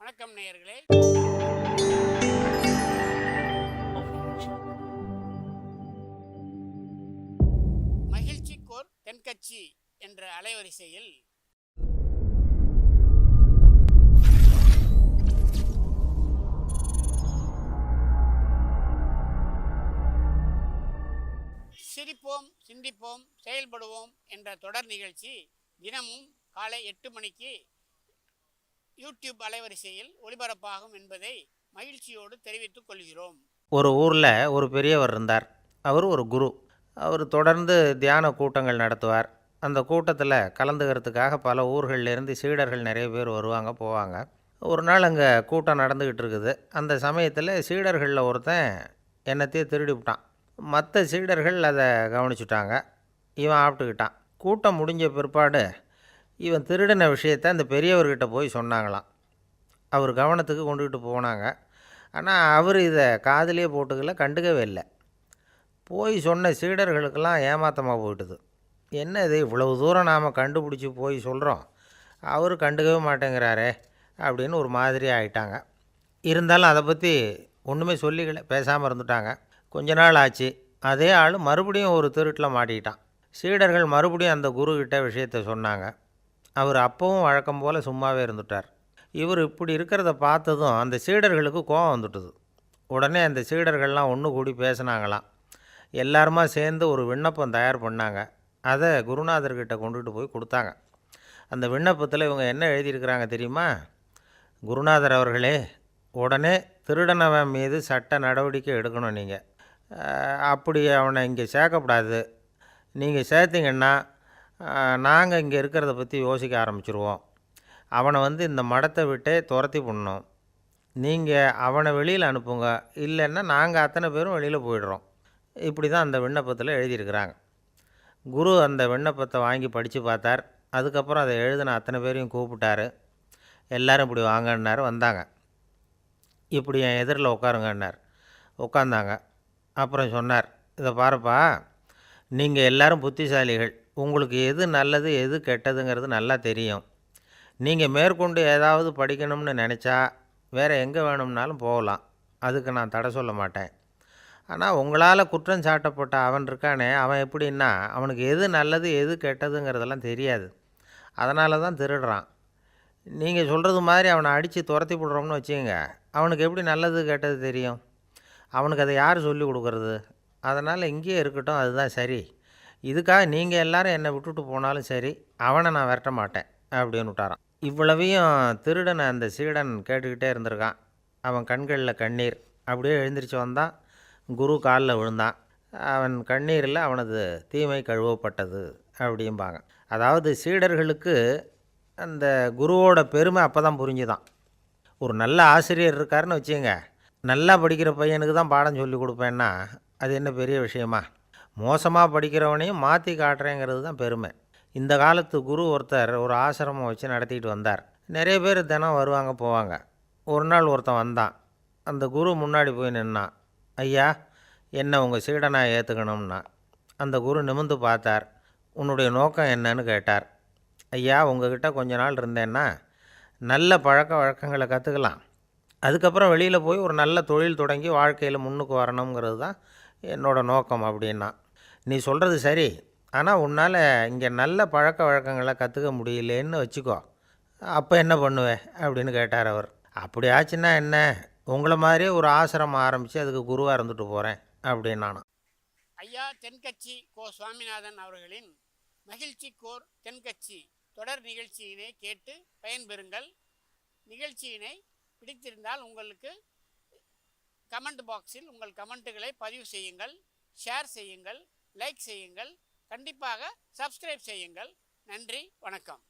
வணக்கம் நேயர்களே. மகிழ்ச்சிக்கோர் தென்கட்சி என்ற அலைவரிசையில் சிரிப்போம், சிந்திப்போம், செயல்படுவோம் என்ற தொடர் நிகழ்ச்சி தினமும் காலை 8 மணிக்கு யூடியூப் அலைவரிசையில் ஒளிபரப்பாகும் என்பதை மகிழ்ச்சியோடு தெரிவித்துக் கொள்கிறோம். ஒரு ஊரில் ஒரு பெரியவர் இருந்தார். அவர் ஒரு குரு. அவர் தொடர்ந்து தியான கூட்டங்கள் நடத்துவார். அந்த கூட்டத்தில் கலந்துக்கிறதுக்காக பல ஊர்கள்லேருந்து சீடர்கள் நிறைய பேர் வருவாங்க போவாங்க. ஒரு நாள் அங்கே கூட்டம் நடந்துக்கிட்டு இருக்குது. அந்த சமயத்தில் சீடர்களில் ஒருத்தன் என்னத்தையே திருடி விட்டான். மற்ற சீடர்கள் அதை கவனிச்சுட்டாங்க. இவன் ஆப்பிட்டுக்கிட்டான். கூட்டம் முடிஞ்ச பிற்பாடு இவன் திருடின விஷயத்தை அந்த பெரியவர்கிட்ட போய் சொன்னாங்களாம். அவர் கவனத்துக்கு கொண்டுக்கிட்டு போனாங்க. ஆனால் அவர் இதை காதிலே போட்டுக்கல, கண்டுக்கவே இல்லை. போய் சொன்ன சீடர்களுக்கெல்லாம் ஏமாத்தமாக போயிட்டுது. என்ன இது, இவ்வளவு தூரம் நாம் கண்டுபிடிச்சி போய் சொல்கிறோம், அவர் கண்டுக்கவே மாட்டேங்கிறாரே அப்படின்னு ஒரு மாதிரி ஆகிட்டாங்க. இருந்தாலும் அதை பற்றி ஒன்றுமே சொல்லிக்கல, பேசாமல் இருந்துட்டாங்க. கொஞ்ச நாள் ஆச்சு. அதே ஆள் மறுபடியும் ஒரு திருட்டில் மாட்டிக்கிட்டான். சீடர்கள் மறுபடியும் அந்த குருக்கிட்ட விஷயத்தை சொன்னாங்க. அவர் அப்பவும் வழக்கம் போல் சும்மாவே இருந்துட்டார். இவர் இப்படி இருக்கிறத பார்த்ததும் அந்த சீடர்களுக்கு கோபம் வந்துட்டுது. உடனே அந்த சீடர்கள்லாம் ஒன்று கூடி பேசினாங்களாம். எல்லாருமா சேர்ந்து ஒரு விண்ணப்பம் தயார் பண்ணாங்க. அதை குருநாதர்கிட்ட கொண்டுகிட்டு போய் கொடுத்தாங்க. அந்த விண்ணப்பத்தில் இவங்க என்ன எழுதியிருக்கிறாங்க தெரியுமா? குருநாதர் அவர்களே, உடனே திருடனவன் மீது சட்ட நடவடிக்கை எடுக்கணும். நீங்கள் அப்படி அவனை இங்கே சேர்க்கக்கூடாது. நீங்கள் சேர்த்திங்கன்னா நாங்கள் இங்கே இருக்கிறத பற்றி யோசிக்க ஆரம்பிச்சிருவோம். அவனை இந்த மடத்தை விட்டே துரத்தி பண்ணணும். நீங்கள் அவனை வெளியில் அனுப்புங்க, இல்லைன்னா நாங்கள் அத்தனை பேரும் வெளியில் போயிடுறோம். இப்படி தான் அந்த விண்ணப்பத்தில் எழுதியிருக்கிறாங்க. குரு அந்த விண்ணப்பத்தை வாங்கி படித்து பார்த்தார். அதுக்கப்புறம் அதை எழுதின அத்தனை பேரையும் கூப்பிட்டார். எல்லோரும் இப்படி வாங்கன்னார். வந்தாங்க. இப்படி என் எதிரில் உட்காருங்கன்னார். உட்காந்தாங்க. அப்புறம் சொன்னார், இதை பாருப்பா, நீங்கள் எல்லோரும் புத்திசாலிகள். உங்களுக்கு எது நல்லது எது கெட்டதுங்கிறது நல்லா தெரியும். நீங்கள் மேற்கொண்டு ஏதாவது படிக்கணும்னு நினச்சா வேறு எங்கே வேணும்னாலும் போகலாம். அதுக்கு நான் தடை சொல்ல மாட்டேன். ஆனால் உங்களால் குற்றம் சாட்டப்பட்ட அவன் இருக்கானே, அவன் எப்படின்னா அவனுக்கு எது நல்லது எது கெட்டதுங்கிறதெல்லாம் தெரியாது. அதனால தான் திருடுறான். நீங்கள் சொல்கிறது மாதிரி அவனை அடித்து துரத்தி விடுறோம்னு வச்சுக்கோங்க, அவனுக்கு எப்படி நல்லது கெட்டது தெரியும்? அவனுக்கு அதை யார் சொல்லி கொடுக்குறது? அதனால் இங்கேயே இருக்கட்டும், அதுதான் சரி. இதுக்காக நீங்கள் எல்லோரும் என்னை விட்டுட்டு போனாலும் சரி, அவனை நான் விரட்ட மாட்டேன் அப்படின்னு விட்டாரான். இவ்வளவையும் திருடனை அந்த சீடன் கேட்டுக்கிட்டே இருந்திருக்கான். அவன் கண்களில் கண்ணீர். அப்படியே எழுந்திரிச்சு வந்தான். குரு காலில் விழுந்தான். அவன் கண்ணீரில் அவனது தீமை கழுவப்பட்டது அப்படிம்பாங்க. அதாவது சீடர்களுக்கு அந்த குருவோட பெருமை அப்போ தான் புரிஞ்சுதான். ஒரு நல்ல ஆசிரியர் இருக்காருன்னு வச்சுங்க, நல்லா படிக்கிற பையனுக்கு தான் பாடம் சொல்லி கொடுப்பேன்னா அது என்ன பெரிய விஷயமா? மோசமாக படிக்கிறவனையும் மாற்றி காட்டுறேங்கிறது தான் பெருமை. இந்த காலத்து குரு ஒருத்தர் ஒரு ஆசிரமம் வச்சு நடத்திட்டு வந்தார். நிறைய பேர் தினம் வருவாங்க போவாங்க. ஒரு நாள் ஒருத்தன் வந்தான். அந்த குரு முன்னாடி போய் நின்னான். ஐயா, என்ன உங்கள் சீடனாக ஏற்றுக்கணும்னா. அந்த குரு நிமிர்ந்து பார்த்தார். உன்னுடைய நோக்கம் என்னன்னு கேட்டார். ஐயா, உங்ககிட்ட கொஞ்ச நாள் இருந்தேன்னா நல்ல பழக்க வழக்கங்களை கற்றுக்கலாம். அதுக்கப்புறம் வெளியில் போய் ஒரு நல்ல தொழில் தொடங்கி வாழ்க்கையில் முன்னுக்கு வரணுங்கிறது தான் என்னோடய நோக்கம் அப்படின்னா. நீ சொல்கிறது சரி, ஆனால் உன்னால் இங்கே நல்ல பழக்க வழக்கங்களை கற்றுக்க முடியலேன்னு வச்சுக்கோ. அப்போ என்ன பண்ணுவேன் அப்படின்னு கேட்டார் அவர். அப்படி ஆச்சுன்னா என்ன, உங்களை மாதிரியே ஒரு ஆசிரமம் ஆரம்பித்து அதுக்கு குருவாக இருந்துட்டு போகிறேன் அப்படின்னு நானும். ஐயா தென்கட்சி கோ சுவாமிநாதன் அவர்களின் மகிழ்ச்சிக்கோர் தென்கட்சி தொடர் நிகழ்ச்சியினை கேட்டு பயன்பெறுங்கள். நிகழ்ச்சியினை பிடித்திருந்தால் உங்களுக்கு கமெண்ட் பாக்ஸில் உங்கள் கமெண்ட்டுகளை பதிவு செய்யுங்கள், ஷேர் செய்யுங்கள், லைக் செய்யுங்கள், கண்டிப்பாக சப்ஸ்கிரைப் செய்யுங்கள். நன்றி, வணக்கம்.